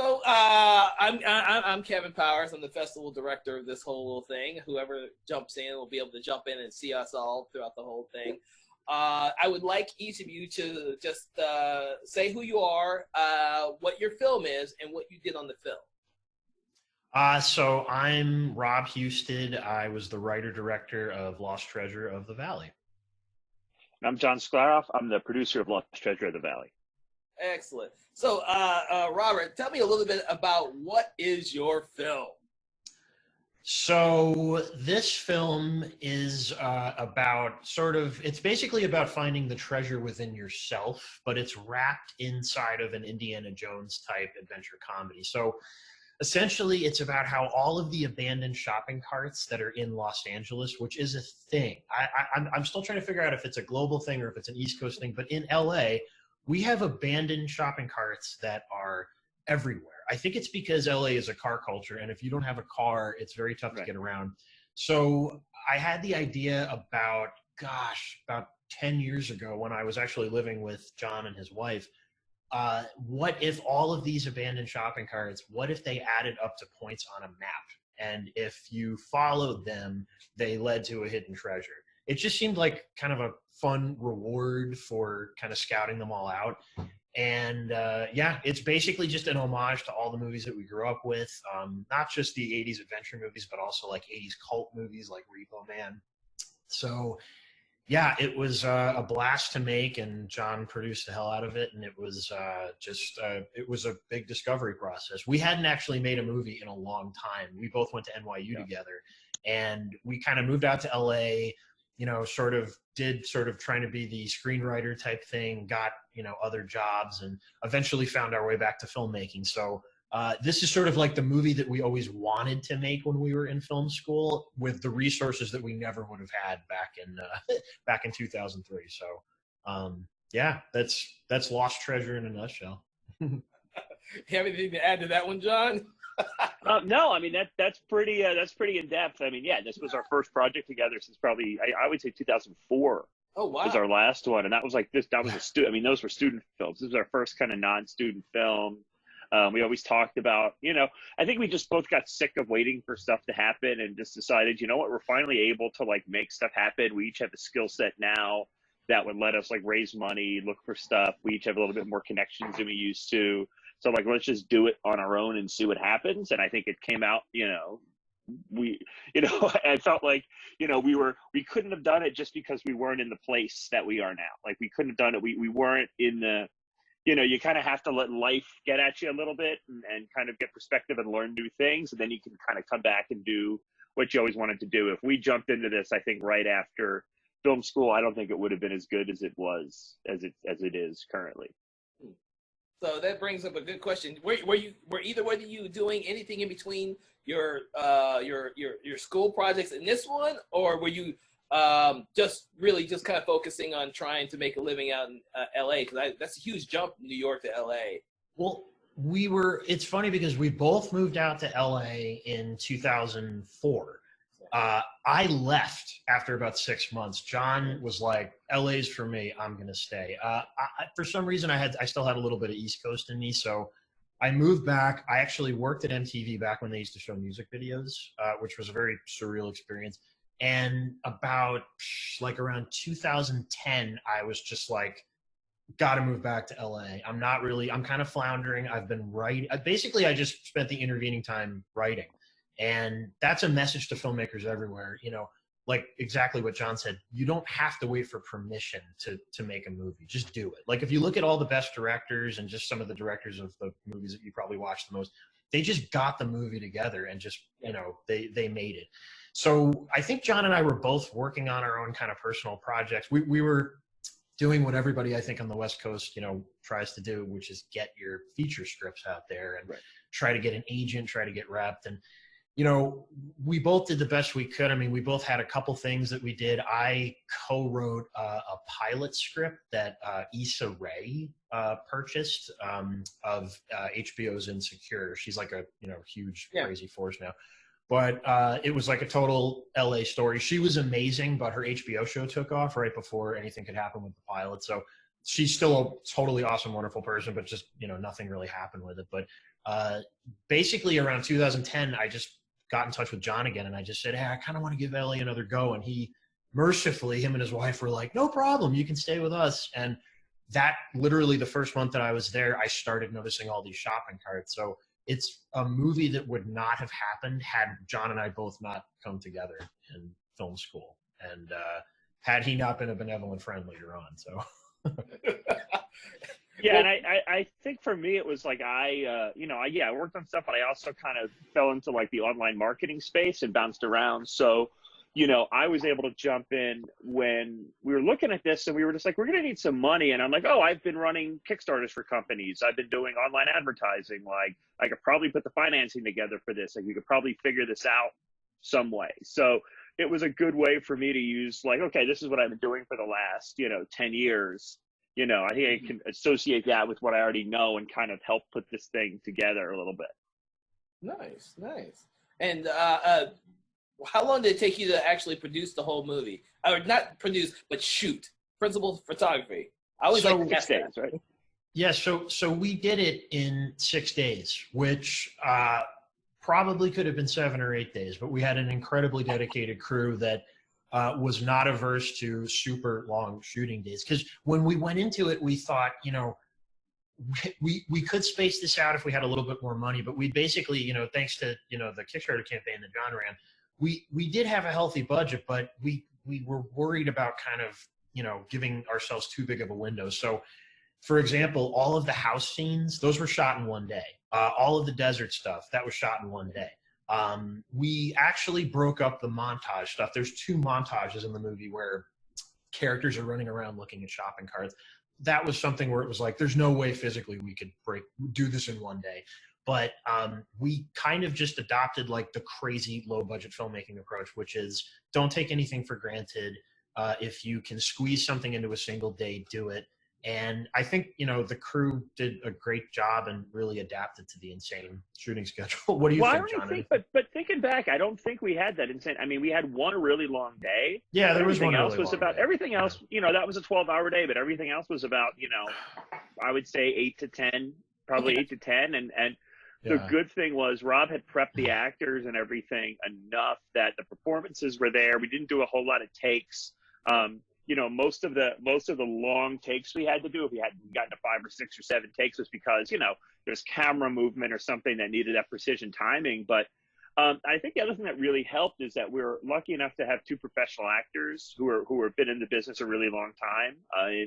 So I'm Kevin Powers. I'm the festival director of this whole little thing. Whoever jumps in will be able to jump in and see us all throughout the whole thing. I would like each of you to just say who you are, what your film is, and what you did on the film. So I'm Rob Husted. I was the writer-director of Lost Treasure of the Valley. I'm Jon Sklaroff. I'm the producer of Lost Treasure of the Valley. Excellent. So, Robert, tell me a little bit about what is your film? So this film is about it's basically about finding the treasure within yourself, but it's wrapped inside of an Indiana Jones type adventure comedy. So essentially it's about how all of the abandoned shopping carts that are in Los Angeles, which is a thing. I'm still trying to figure out if it's a global thing or if it's an East Coast thing, but in LA, we have abandoned shopping carts that are everywhere. I think it's because LA is a car culture, and if you don't have a car, it's very tough to get around. So I had the idea about 10 years ago when I was actually living with John and his wife. What if all of these abandoned shopping carts, what if they added up to points on a map? And if you followed them, they led to a hidden treasure. It just seemed like kind of a fun reward for kind of scouting them all out. And yeah, it's basically just an homage to all the movies that we grew up with, not just the 80s adventure movies, but also like 80s cult movies like Repo Man. So yeah, it was a blast to make, and John produced the hell out of it. And it was it was a big discovery process. We hadn't actually made a movie in a long time. We both went to NYU together, and we kind of moved out to LA, you know, sort of trying to be the screenwriter type thing, got, you know, other jobs, and eventually found our way back to filmmaking. So this is sort of like the movie that we always wanted to make when we were in film school, with the resources that we never would have had back in 2003. So yeah, that's Lost Treasure in a nutshell. You have anything to add to that one, John? No, I mean that's pretty in depth. I mean, yeah, this was our first project together since probably I would say 2004. Oh wow, was our last one, and that was like this. That was I mean, those were student films. This was our first kind of non-student film. We always talked about, you know, I think we just both got sick of waiting for stuff to happen and just decided, you know what, we're finally able to like make stuff happen. We each have a skill set now that would let us like raise money, look for stuff. We each have a little bit more connections than we used to. So like, let's just do it on our own and see what happens. And I think it came out, you know, I felt like, you know, we couldn't have done it just because we weren't in the place that we are now. Like we couldn't have done it. We weren't in the, you know, you kind of have to let life get at you a little bit and kind of get perspective and learn new things. And then you can kind of come back and do what you always wanted to do. If we jumped into this, I think right after film school, I don't think it would have been as good as it was, as it is currently. So that brings up a good question. Were either one of you doing anything in between your school projects in this one, or were you just kind of focusing on trying to make a living out in LA? Because that's a huge jump from New York to LA. Well, it's funny because we both moved out to LA in 2004. I left after about 6 months. John was like, LA's for me, I'm going to stay. For some reason, I still had a little bit of East Coast in me. So I moved back. I actually worked at MTV back when they used to show music videos, which was a very surreal experience. And about around 2010, I was just like, got to move back to LA. I'm kind of floundering. I've been writing. Basically, I just spent the intervening time writing. And that's a message to filmmakers everywhere, you know, like exactly what John said. You don't have to wait for permission to make a movie. Just do it. Like if you look at all the best directors and just some of the directors of the movies that you probably watch the most, they just got the movie together and just, you know, they made it. So I think John and I were both working on our own kind of personal projects. We were doing what everybody I think on the West Coast, you know, tries to do, which is get your feature scripts out there and try to get an agent, try to get repped. And you know, we both did the best we could. I mean, we both had a couple things that we did. I co-wrote a pilot script that Issa Rae purchased of HBO's Insecure. She's like a, you know, huge crazy force now. But it was like a total LA story. She was amazing, but her HBO show took off right before anything could happen with the pilot. So she's still a totally awesome, wonderful person, but just, you know, nothing really happened with it. But Basically around 2010, I just got in touch with John again, and I just said, hey, I kind of want to give LA another go. And he mercifully, him and his wife were like, no problem, you can stay with us. And that literally the first month that I was there, I started noticing all these shopping carts. So it's a movie that would not have happened had John and I both not come together in film school. And had he not been a benevolent friend later on. So yeah, and I think for me it was like I worked on stuff, but I also kind of fell into like the online marketing space and bounced around. So, I was able to jump in when we were looking at this, and we were just like, we're going to need some money. And I'm like, oh, I've been running Kickstarters for companies. I've been doing online advertising. Like, I could probably put the financing together for this. Like, we could probably figure this out some way. So it was a good way for me to use like, okay, this is what I've been doing for the last, 10 years. I think I can associate that with what I already know and kind of help put this thing together a little bit. Nice. And how long did it take you to actually produce the whole movie? Or not produce, but shoot. Principal photography. I always like 6 days, right? Yeah, so we did it in 6 days, which probably could have been 7 or 8 days, but we had an incredibly dedicated crew that was not averse to super long shooting days. Because when we went into it, we thought, we could space this out if we had a little bit more money, but we basically, thanks to, the Kickstarter campaign that John ran, we did have a healthy budget, but we were worried about kind of, giving ourselves too big of a window. So, for example, all of the house scenes, those were shot in one day. All of the desert stuff, that was shot in one day. We actually broke up the montage stuff. There's 2 montages in the movie where characters are running around looking at shopping carts. That was something where it was like, there's no way physically we could do this in one day. But we kind of just adopted like the crazy low budget filmmaking approach, which is don't take anything for granted. If you can squeeze something into a single day, do it. And I think, the crew did a great job and really adapted to the insane shooting schedule. What do you think, John? But thinking back, I don't think we had that insane. I mean, we had one really long day. Yeah, there was one really else was long about day. Everything else, that was a 12-hour day, but everything else was about, I would say 8 to 10, probably 8 to 10. And the good thing was Rob had prepped the actors and everything enough that the performances were there. We didn't do a whole lot of takes. Most of the long takes we had to do, if we hadn't gotten to 5 or 6 or 7 takes, was because, there's camera movement or something that needed that precision timing. But I think the other thing that really helped is that we were lucky enough to have 2 professional actors who have been in the business a really long time,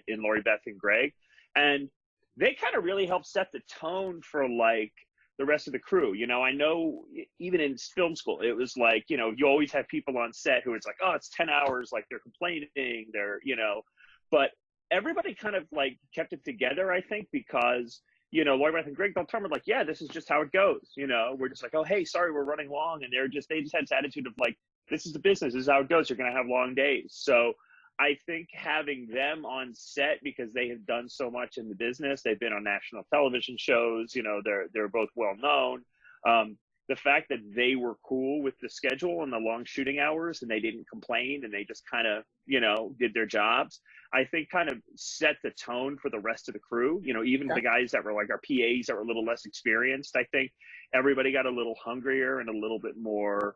in Lori Beth and Greg. And they kind of really helped set the tone for like the rest of the crew. I know even in film school, it was like, you always have people on set who it's like, oh, it's 10 hours. Like they're complaining, but everybody kind of like kept it together, I think, because, Lori Beth and Greg don't tell me like, yeah, this is just how it goes. We're just like, oh, hey, sorry, we're running long. And they just had this attitude of like, this is the business. This is how it goes. You're going to have long days. So I think having them on set, because they have done so much in the business, they've been on national television shows, they're both well known. The fact that they were cool with the schedule and the long shooting hours and they didn't complain and they just kind of, did their jobs, I think kind of set the tone for the rest of the crew. Even the guys that were like our PAs that were a little less experienced, I think everybody got a little hungrier and a little bit more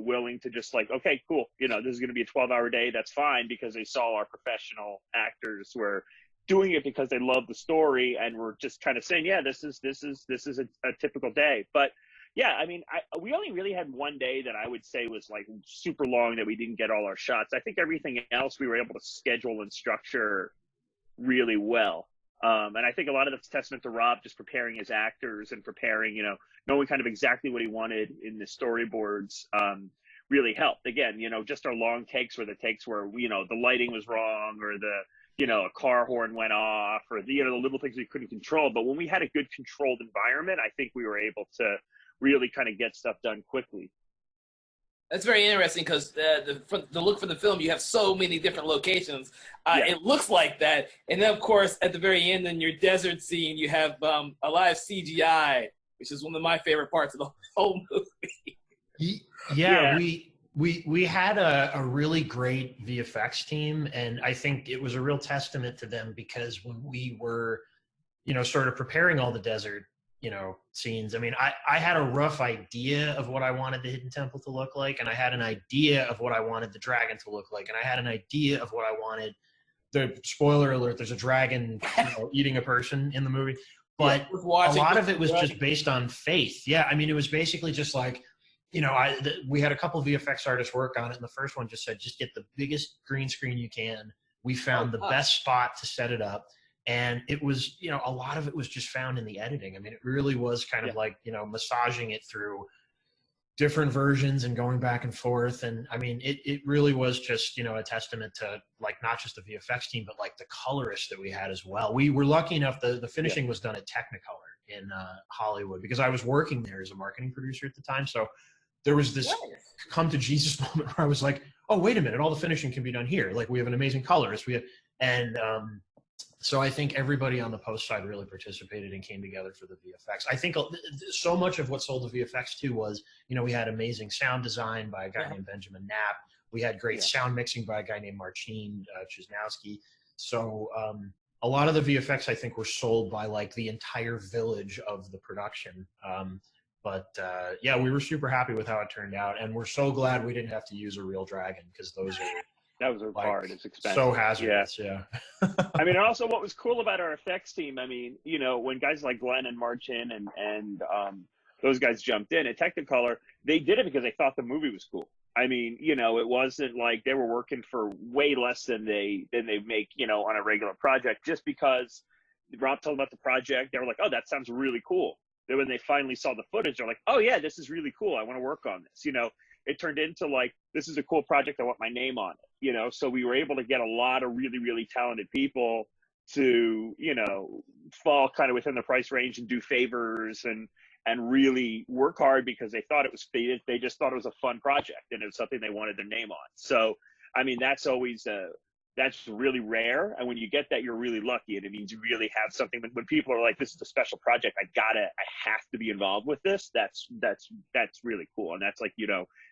willing to just like, okay, cool. This is going to be a 12-hour day. That's fine, because they saw our professional actors were doing it because they love the story and were just kind of saying, yeah, this is a typical day. But yeah, I mean, we only really had one day that I would say was like super long that we didn't get all our shots. I think everything else we were able to schedule and structure really well. And I think a lot of that's testament to Rob just preparing his actors and preparing, knowing kind of exactly what he wanted in the storyboards, really helped. Again, just our long takes were the takes where, the lighting was wrong or a car horn went off or the little things we couldn't control. But when we had a good controlled environment, I think we were able to really kind of get stuff done quickly. That's very interesting because the look for the film, you have so many different locations. It looks like that. And then, of course, at the very end in your desert scene, you have a lot of CGI, which is one of my favorite parts of the whole movie. Yeah. We had a really great VFX team, and I think it was a real testament to them because when we were, sort of preparing all the desert scenes. I mean, I had a rough idea of what I wanted the Hidden Temple to look like, and I had an idea of what I wanted the dragon to look like, and I had an idea of what I wanted. The spoiler alert: there's a dragon eating a person in the movie, but a lot of it was just based on faith. Yeah, I mean, it was basically just like, we had a couple of VFX artists work on it, and the first one just said, just get the biggest green screen you can. We found the best spot to set it up. And it was, a lot of it was just found in the editing. I mean, it really was kind of like, massaging it through different versions and going back and forth. And I mean, it really was just, a testament to like, not just the VFX team, but like the colorists that we had as well. We were lucky enough, the finishing was done at Technicolor in Hollywood, because I was working there as a marketing producer at the time. So there was this come to Jesus moment where I was like, oh, wait a minute, all the finishing can be done here. Like, we have an amazing colorist. So I think everybody on the post side really participated and came together for the VFX. I think so much of what sold the VFX too was, we had amazing sound design by a guy named Benjamin Knapp. We had great sound mixing by a guy named Marcin Chisnowski. So a lot of the VFX, I think, were sold by like the entire village of the production. Yeah, we were super happy with how it turned out, and we're so glad we didn't have to use a real dragon, because those are that was hard. It's expensive. So hazardous. Yeah. I mean, also what was cool about our effects team, I mean, when guys like Glenn and Marcin and those guys jumped in at Technicolor, they did it because they thought the movie was cool. I mean, it wasn't like they were working for way less than they make, on a regular project, just because Rob told them about the project. They were like, oh, that sounds really cool. Then when they finally saw the footage, they're like, oh yeah, this is really cool. I want to work on this. It turned into like, this is a cool project. I want my name on it. So we were able to get a lot of really, really talented people to, fall kind of within the price range and do favors and really work hard, because they thought it was, they just thought it was a fun project and it was something they wanted their name on. So, I mean, that's always, that's really rare. And when you get that, you're really lucky. And it means you really have something. When people are like, this is a special project, I have to be involved with this. That's really cool. And that's like,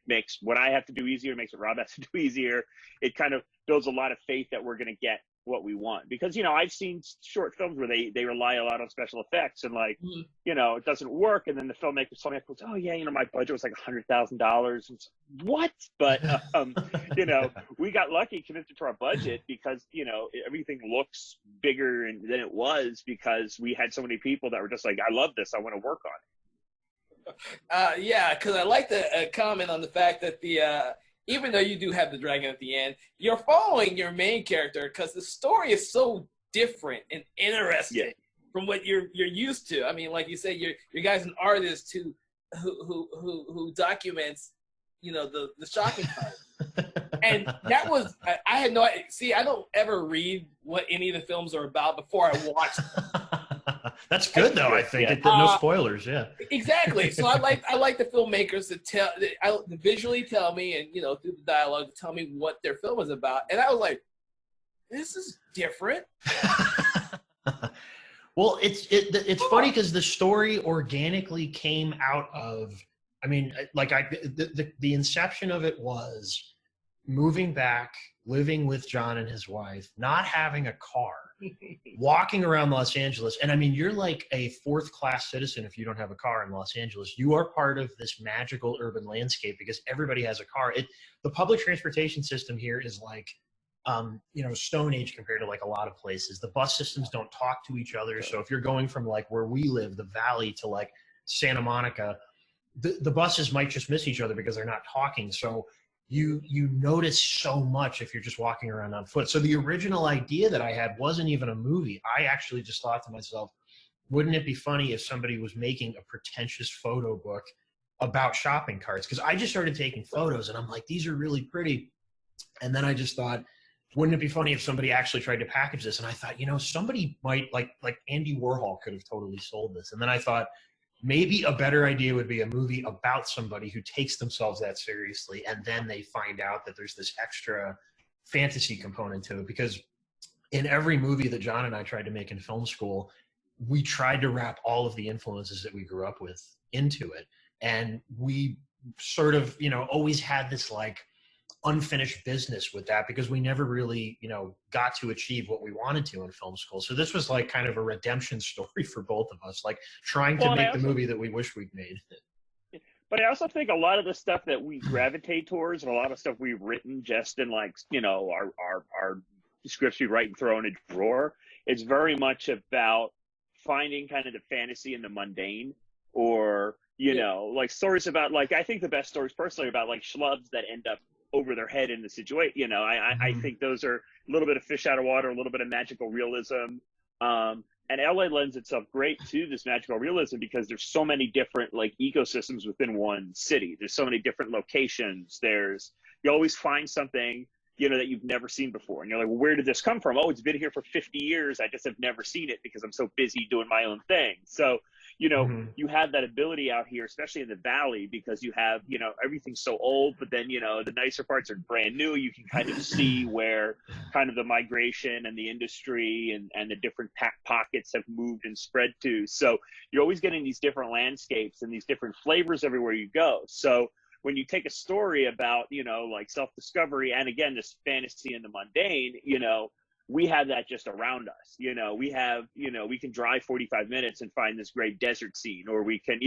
makes what I have to do easier, makes what Rob has to do easier. It kind of builds a lot of faith that we're going to get what we want, because, I've seen short films where they rely a lot on special effects and like, it doesn't work. And then the filmmaker goes, oh yeah, my budget was like $100,000. What? But, we got lucky, committed to our budget, because, everything looks bigger than it was, because we had so many people that were just like, I love this. I want to work on it. Yeah, because I like to comment on the fact that even though you do have the dragon at the end, you're following your main character, because the story is so different and interesting from what you're used to. I mean, like you said, your guy's an artist who documents, the shocking part. And that was, I had no idea. See, I don't ever read what any of the films are about before I watch them. That's good, though. I think no spoilers. Yeah, exactly. So I like the filmmakers to visually tell me, and through the dialogue, to tell me what their film is about. And I was like, this is different. Well, it's funny because the story organically came out of. I mean, like the inception of it was moving back, living with John and his wife, not having a car. Walking around Los Angeles, and I mean, you're like a fourth-class citizen if you don't have a car in Los Angeles. You are part of this magical urban landscape because everybody has a car. The public transportation system here is like, Stone Age compared to like a lot of places. The bus systems don't talk to each other. So if you're going from like where we live, the Valley, to like Santa Monica, the buses might just miss each other because they're not talking. So you notice so much if you're just walking around on foot. So the original idea that I had wasn't even a movie. I actually just thought to myself, wouldn't it be funny if somebody was making a pretentious photo book about shopping carts? Because I just started taking photos and I'm like, these are really pretty. And then I just thought, wouldn't it be funny if somebody actually tried to package this? And I thought, somebody might, like Andy Warhol could have totally sold this. And then I thought, maybe a better idea would be a movie about somebody who takes themselves that seriously, and then they find out that there's this extra fantasy component to it. Because in every movie that John and I tried to make in film school, we tried to wrap all of the influences that we grew up with into it. And we sort of, always had this like unfinished business with that because we never really, you know, got to achieve what we wanted to in film school. So this was like kind of a redemption story for both of us, like trying to make the movie that we wish we'd made. But I also think a lot of the stuff that we gravitate towards and a lot of stuff we've written just in like, you know, our scripts we write and throw in a drawer, it's very much about finding kind of the fantasy and the mundane, or, you know, like stories about, like, I think the best stories personally are about like schlubs that end up over their head in the situation. You know, I think those are a little bit of fish out of water, a little bit of magical realism. And LA lends itself great to this magical realism because there's so many different like ecosystems within one city. There's so many different locations. You always find something, you know, that you've never seen before. And you're like, well, where did this come from? Oh, it's been here for 50 years. I just have never seen it because I'm so busy doing my own thing. So, you know, you have that ability out here, especially in the Valley, because you have, you know, everything's so old, but then, you know, the nicer parts are brand new. You can kind of see where kind of the migration and the industry and the different pockets have moved and spread to. So you're always getting these different landscapes and these different flavors everywhere you go. So when you take a story about, you know, like self-discovery and again, this fantasy and the mundane, you know, we have that just around us. You know, we have, you know, we can drive 45 minutes and find this great desert scene, or we can,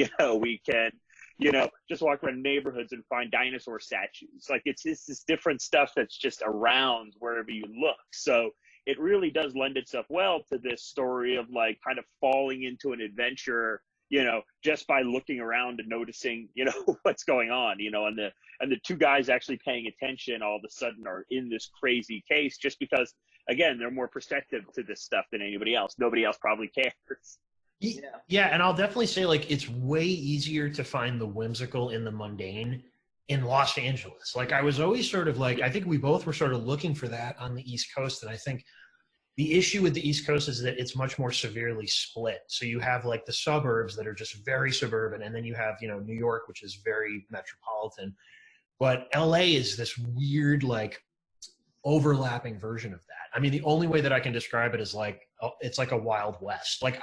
just walk around neighborhoods and find dinosaur statues. Like it's this different stuff that's just around wherever you look. So it really does lend itself well to this story of like kind of falling into an adventure, you know, just by looking around and noticing, you know, what's going on, you know, and the two guys actually paying attention all of a sudden are in this crazy case just because, again, they're more perceptive to this stuff than anybody else. Nobody else probably cares. Yeah, and I'll definitely say, like, it's way easier to find the whimsical in the mundane in Los Angeles. Like, I was always sort of like, I think we both were sort of looking for that on the East Coast, and I think the issue with the East Coast is that it's much more severely split. So you have like the suburbs that are just very suburban, and then you have, you know, New York, which is very metropolitan. But LA is this weird, like, overlapping version of that. I mean, the only way that I can describe it is like, it's like a Wild West. Like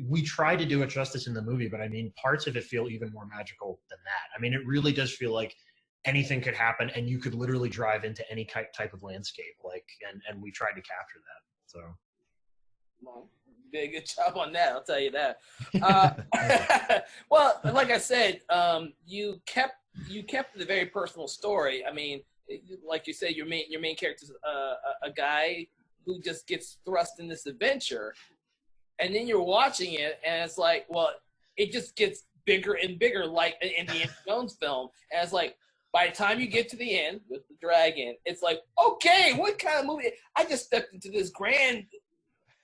we try to do it justice in the movie, but I mean, parts of it feel even more magical than that. I mean, it really does feel like anything could happen and you could literally drive into any type of landscape. Like, and we tried to capture that. So. Well, you did a good job on that, I'll tell you that. Well, like I said, you kept the very personal story. I mean, like you said, your main character is a guy who just gets thrust in this adventure, and then you're watching it, and it's like, well, it just gets bigger and bigger, like in the Indiana Jones film. And it's like, by the time you get to the end with the dragon, it's like, okay, what kind of movie? I just stepped into this grand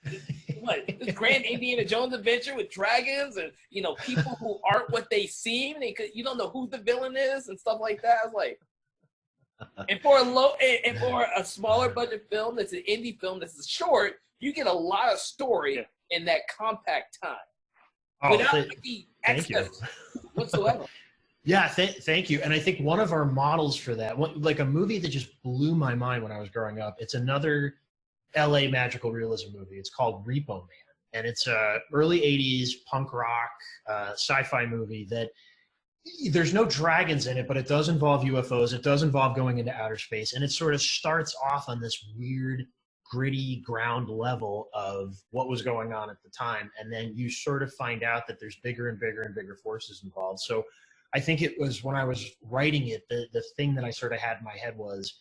Indiana Jones adventure with dragons and, you know, people who aren't what they seem. You don't know who the villain is and stuff like that. I was like, and for a smaller budget film that's an indie film that's short, you get a lot of story in that compact time without any excess whatsoever. Yeah, thank you. And I think one of our models for that, like a movie that just blew my mind when I was growing up, it's another LA magical realism movie. It's called Repo Man. And it's a early 80s punk rock sci-fi movie that there's no dragons in it, but it does involve UFOs. It does involve going into outer space. And it sort of starts off on this weird, gritty ground level of what was going on at the time. And then you sort of find out that there's bigger and bigger and bigger forces involved. So I think it was when I was writing it, the thing that I sort of had in my head was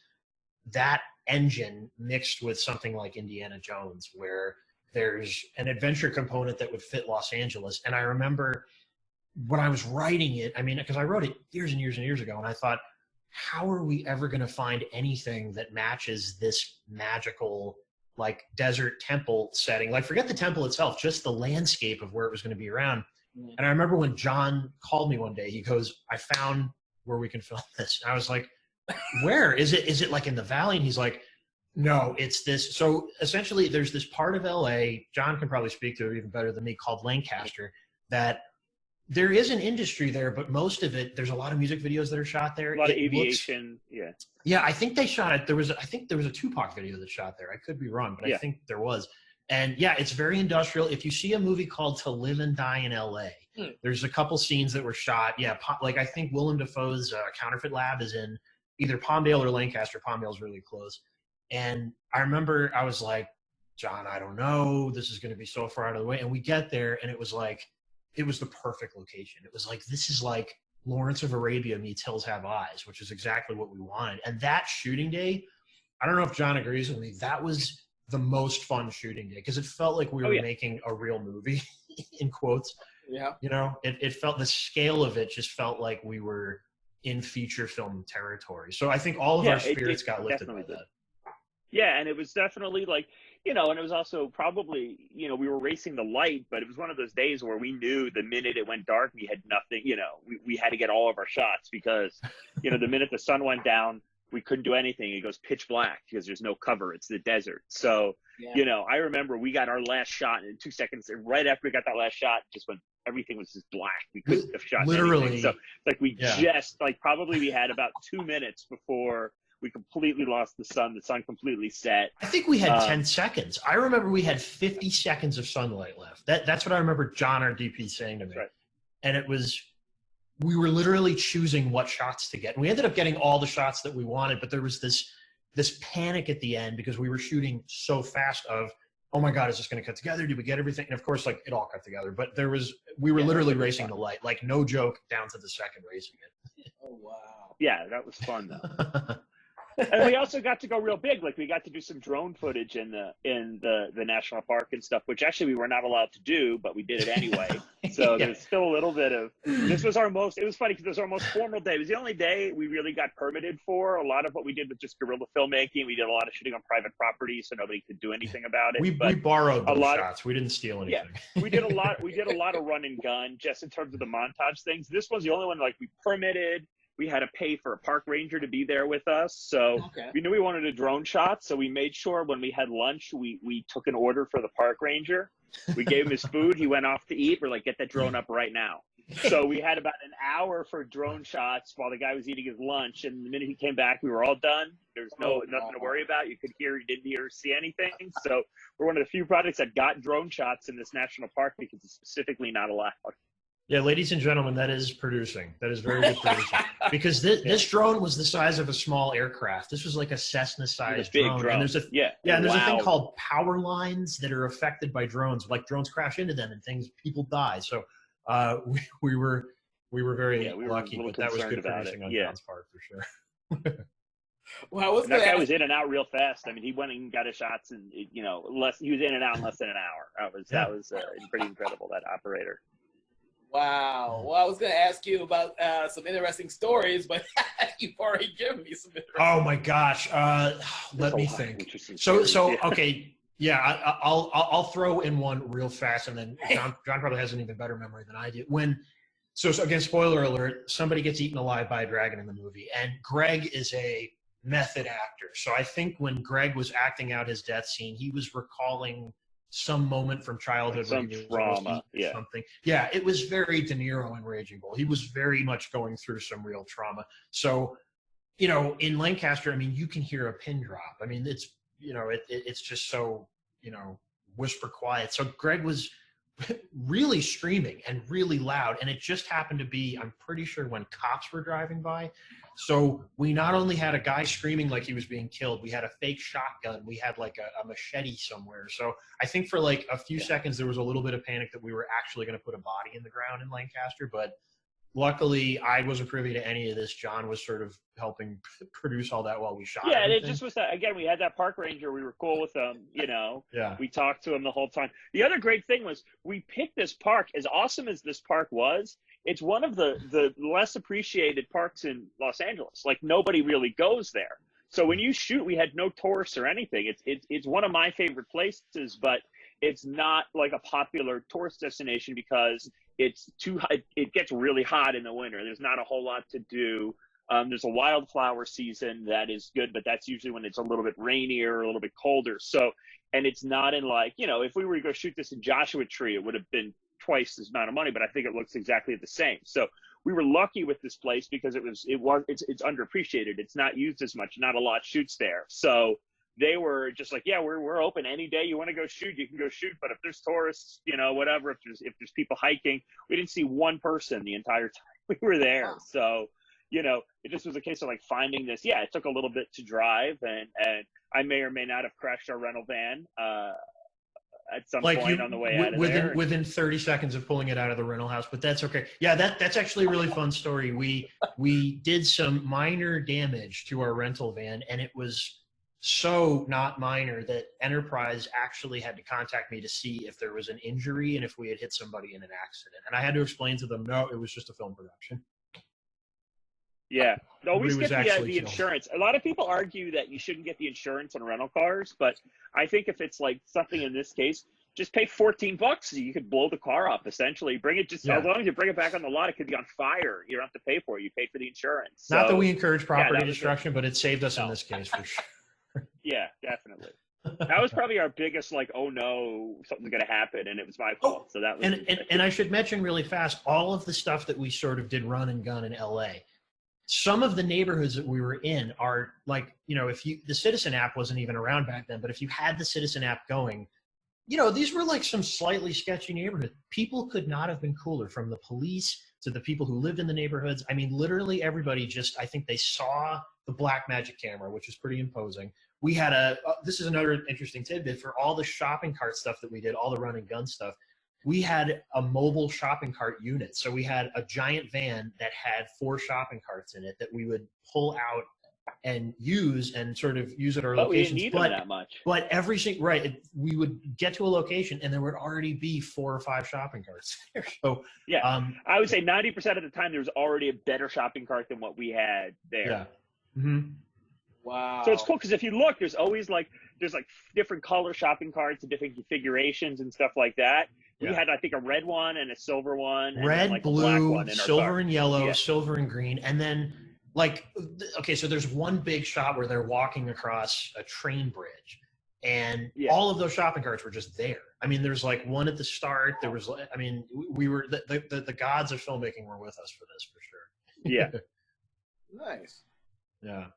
that engine mixed with something like Indiana Jones, where there's an adventure component that would fit Los Angeles. And I remember when I was writing it, I mean, because I wrote it years and years and years ago, and I thought, how are we ever going to find anything that matches this magical, like, desert temple setting? Like, forget the temple itself, just the landscape of where it was going to be around. And I remember when John called me one day, he goes, I found where we can film this. And I was like, where? Is it like in the valley? And he's like, no, it's this. So essentially there's this part of LA, John can probably speak to it even better than me, called Lancaster, that there is an industry there, but most of it, there's a lot of music videos that are shot there. A lot of aviation, Yeah, I think they shot it. I think there was a Tupac video that shot there. I could be wrong, but I think there was. And yeah, it's very industrial. If you see a movie called To Live and Die in LA, there's a couple scenes that were shot. Yeah, like I think Willem Dafoe's Counterfeit Lab is in either Palmdale or Lancaster. Palmdale's really close. And I remember I was like, John, I don't know. This is going to be so far out of the way. And we get there, and it was the perfect location. It was like, this is like Lawrence of Arabia meets Hills Have Eyes, which is exactly what we wanted. And that shooting day, I don't know if John agrees with me, that was the most fun shooting day because it felt like we were making a real movie, in quotes. Yeah. You know, it felt, the scale of it just felt like we were in feature film territory. So I think all of our spirits got lifted by that. Yeah, and it was definitely like, you know, and it was also probably, you know, we were racing the light, but it was one of those days where we knew the minute it went dark, we had nothing, you know, we had to get all of our shots because, you know, the minute the sun went down, we couldn't do anything. It goes pitch black because there's no cover. It's the desert. So, you know, I remember we got our last shot in 2 seconds. And right after we got that last shot, just when everything was just black, we couldn't have shot literally anything. So, like, we just, like, probably we had about 2 minutes before we completely lost the sun. The sun completely set. I think we had 10 seconds. I remember we had 50 seconds of sunlight left. That's what I remember John, our DP, saying to me. Right. And it was, we were literally choosing what shots to get. And we ended up getting all the shots that we wanted, but there was this panic at the end because we were shooting so fast of, oh my God, is this going to cut together? Did we get everything? And of course, like, it all cut together, but we were literally racing the light, like, no joke, down to the second racing it. Oh, wow. Yeah, that was fun though. And we also got to go real big. Like, we got to do some drone footage in the national park and stuff, which actually we were not allowed to do, but we did it anyway. So there's still a little bit of, it was funny because it was our most formal day. It was the only day we really got permitted for. A lot of what we did was just guerrilla filmmaking. We did a lot of shooting on private property, so nobody could do anything about it. We borrowed those shots. We didn't steal anything. Yeah, we did a lot of run and gun just in terms of the montage things. This was the only one, like, we permitted. We had to pay for a park ranger to be there with us. So we knew we wanted a drone shot. So we made sure when we had lunch, we took an order for the park ranger. We gave him his food. He went off to eat. We're like, get that drone up right now. So we had about an hour for drone shots while the guy was eating his lunch. And the minute he came back, we were all done. There's nothing to worry about. You could hear, you didn't hear or see anything. So we're one of the few projects that got drone shots in this national park because it's specifically not allowed. Yeah, ladies and gentlemen, that is producing. That is very good producing. Because this drone was the size of a small aircraft. This was like a Cessna-sized drone. And there's a there's a thing called power lines that are affected by drones. Like, drones crash into them and people die. So we were very lucky, but that was good producing on John's part for sure. Well, that guy was in and out real fast. I mean, he went and got his shots, and he was in and out in less than an hour. That was pretty incredible. That operator. Wow. Well, I was going to ask you about some interesting stories, but you've already given me some interesting. Oh my gosh. Let me think. So okay. Yeah, I'll throw in one real fast, and then John probably has an even better memory than I do. So again, spoiler alert, somebody gets eaten alive by a dragon in the movie, and Greg is a method actor. So I think when Greg was acting out his death scene, he was recalling some moment from childhood, some trauma, something. Yeah, it was very De Niro in Raging Bull. He was very much going through some real trauma. So, in Lancaster, I mean, you can hear a pin drop. I mean, it's it's just so whisper quiet. So Greg was really screaming and really loud, and it just happened to be, I'm pretty sure, when cops were driving by. So we not only had a guy screaming like he was being killed, we had a fake shotgun, we had like a machete somewhere. So I think for like a few seconds there was a little bit of panic that we were actually going to put a body in the ground in Lancaster, but luckily I wasn't privy to any of this. John was sort of helping produce all that while we shot. Yeah, and it just was that, again, we had that park ranger, we were cool with him, we talked to him the whole time. The other great thing was we picked this park. As awesome as this park was, it's one of the less appreciated parks in Los Angeles. Like, nobody really goes there. So when you shoot, we had no tourists or anything. It's one of my favorite places, but it's not like a popular tourist destination because it's too high. It gets really hot in the winter. There's not a whole lot to do. There's a wildflower season that is good, but that's usually when it's a little bit rainier, a little bit colder. So, and it's not in like, if we were to go shoot this in Joshua Tree, it would have been twice as amount of money, but I think it looks exactly the same. So we were lucky with this place because it's underappreciated. It's not used as much. Not a lot shoots there. So they were just like, yeah, we're open any day you want to go shoot, you can go shoot. But if there's tourists, whatever, if there's people hiking, we didn't see one person the entire time we were there. So, it just was a case of like finding this. Yeah, it took a little bit to drive, and I may or may not have crashed our rental van at some point on the way out of there. Within 30 seconds of pulling it out of the rental house, but that's okay. Yeah, that's actually a really fun story. We did some minor damage to our rental van, and it was so not minor that Enterprise actually had to contact me to see if there was an injury and if we had hit somebody in an accident. And I had to explain to them, no, it was just a film production. Yeah, always get the killed. insurance. A lot of people argue that you shouldn't get the insurance on rental cars, but I think if it's like something in this case, just pay $14. You could blow the car up, essentially. Bring it as long as you bring it back on the lot, it could be on fire. You don't have to pay for it. You pay for the insurance. Not that we encourage property destruction, but it saved us in this case for sure. Yeah, definitely. That was probably our biggest, like, oh no, something's going to happen, and it was my fault. So that was. And I should mention really fast, all of the stuff that we sort of did run and gun in LA. Some of the neighborhoods that we were in are like, the Citizen app wasn't even around back then, but if you had the Citizen app going, these were like some slightly sketchy neighborhoods. People could not have been cooler, from the police to the people who lived in the neighborhoods. I mean, literally everybody I think they saw the black magic camera, which is pretty imposing. We had this is another interesting tidbit, for all the shopping cart stuff that we did, all the run and gun stuff, we had a mobile shopping cart unit. So we had a giant van that had 4 shopping carts in it that we would pull out and use and sort of use at our locations. We didn't need them that much. But we would get to a location and there would already be 4 or 5 shopping carts there. So yeah, I would say 90% of the time there was already a better shopping cart than what we had there. Yeah. Mm-hmm. Wow. So it's cool because if you look, there's always there's different color shopping carts and different configurations and stuff like that. We had, I think, a red one and a silver one. Red, and blue, a black one in silver and yellow, silver and green. And then so there's one big shot where they're walking across a train bridge. And all of those shopping carts were just there. I mean, there's one at the start. There was, we were, the gods of filmmaking were with us for this, for sure. Yeah. Nice. Yeah.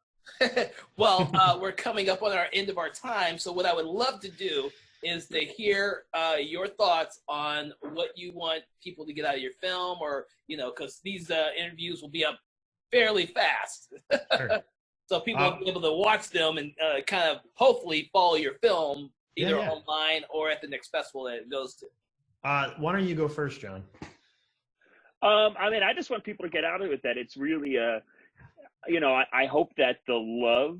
Well, we're coming up on our end of our time. So what I would love to do is to hear your thoughts on what you want people to get out of your film, or, because these interviews will be up fairly fast. Sure. So people will be able to watch them and kind of hopefully follow your film either online or at the next festival that it goes to. Why don't you go first, John? I just want people to get out of it that it's really I hope that the love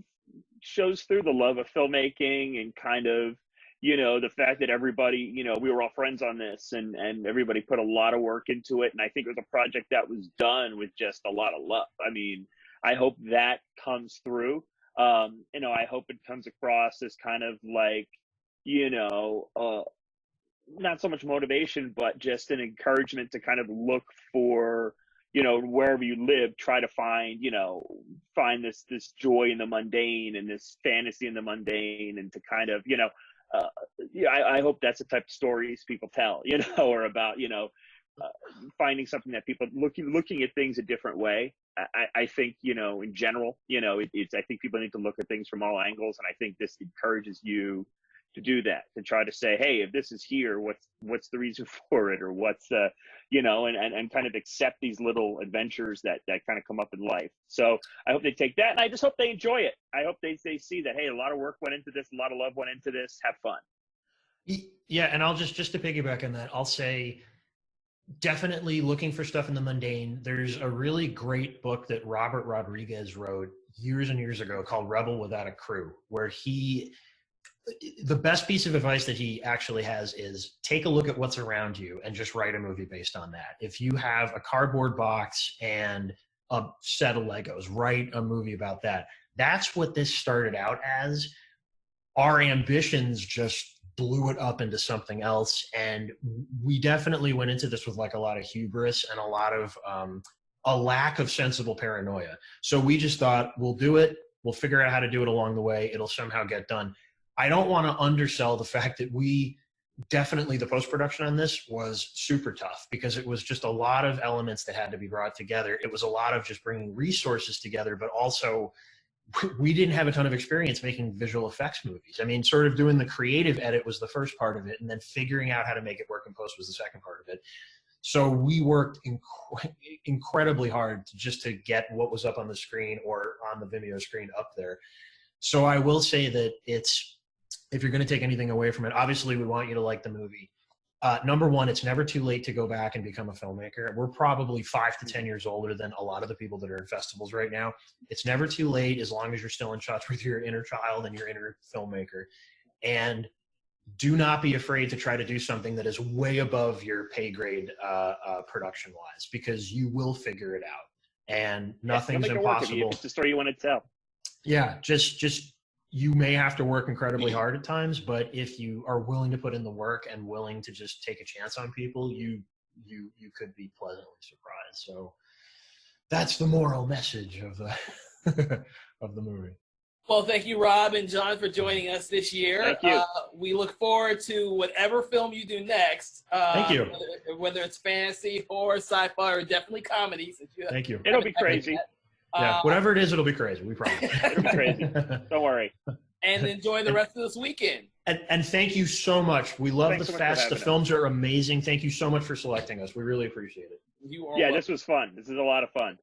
shows through, the love of filmmaking, and kind of, the fact that everybody, we were all friends on this, and everybody put a lot of work into it. And I think it was a project that was done with just a lot of love. I mean, I hope that comes through. I hope it comes across as kind of like, not so much motivation, but just an encouragement to kind of look for, wherever you live, try to find this joy in the mundane and this fantasy in the mundane, and to kind of, I hope that's the type of stories people tell, or about, finding something that people looking at things a different way. I think, in general, I think people need to look at things from all angles. And I think this encourages you to do that, to try to say, hey, if this is here, what's the reason for it, or what's and kind of accept these little adventures that kind of come up in life. So I hope they take that, and I just hope they enjoy it. I hope they see that, hey, a lot of work went into this, a lot of love went into this. Have fun. Yeah, and I'll just to piggyback on that, I'll say definitely looking for stuff in the mundane. There's a really great book that Robert Rodriguez wrote years and years ago called Rebel Without a Crew, where the best piece of advice that he actually has is take a look at what's around you and just write a movie based on that. If you have a cardboard box and a set of Legos, write a movie about that. That's what this started out as. Our ambitions just blew it up into something else. And we definitely went into this with a lot of hubris and a lot of a lack of sensible paranoia. So we just thought, we'll do it. We'll figure out how to do it along the way. It'll somehow get done. I don't want to undersell the fact that the post-production on this was super tough, because it was just a lot of elements that had to be brought together. It was a lot of just bringing resources together, but also we didn't have a ton of experience making visual effects movies. I mean, sort of doing the creative edit was the first part of it, and then figuring out how to make it work in post was the second part of it. So we worked incredibly hard just to get what was up on the screen or on the Vimeo screen up there. So I will say that if you're going to take anything away from it, obviously we want you to like the movie. Number one, it's never too late to go back and become a filmmaker. We're probably 5 to 10 years older than a lot of the people that are in festivals right now. It's never too late as long as you're still in touch with your inner child and your inner filmmaker. And do not be afraid to try to do something that is way above your pay grade production-wise, because you will figure it out. And nothing's impossible. It's the story you want to tell. Yeah, just you may have to work incredibly hard at times, but if you are willing to put in the work and willing to just take a chance on people, you could be pleasantly surprised. So that's the moral message of the of the movie. Well, thank you, Rob and John, for joining us this year. Thank you. We look forward to whatever film you do next. Thank you. Whether it's fantasy, horror, sci-fi, or definitely comedy. Thank you. It'll be crazy. Yeah, whatever it is, it'll be crazy. We promise. It'll be crazy. Don't worry. And enjoy the rest of this weekend. And thank you so much. We love Thanks the so much for fest. The having films are amazing. Thank you so much for selecting us. We really appreciate it. You are Yeah, welcome. this was fun. This is a lot of fun.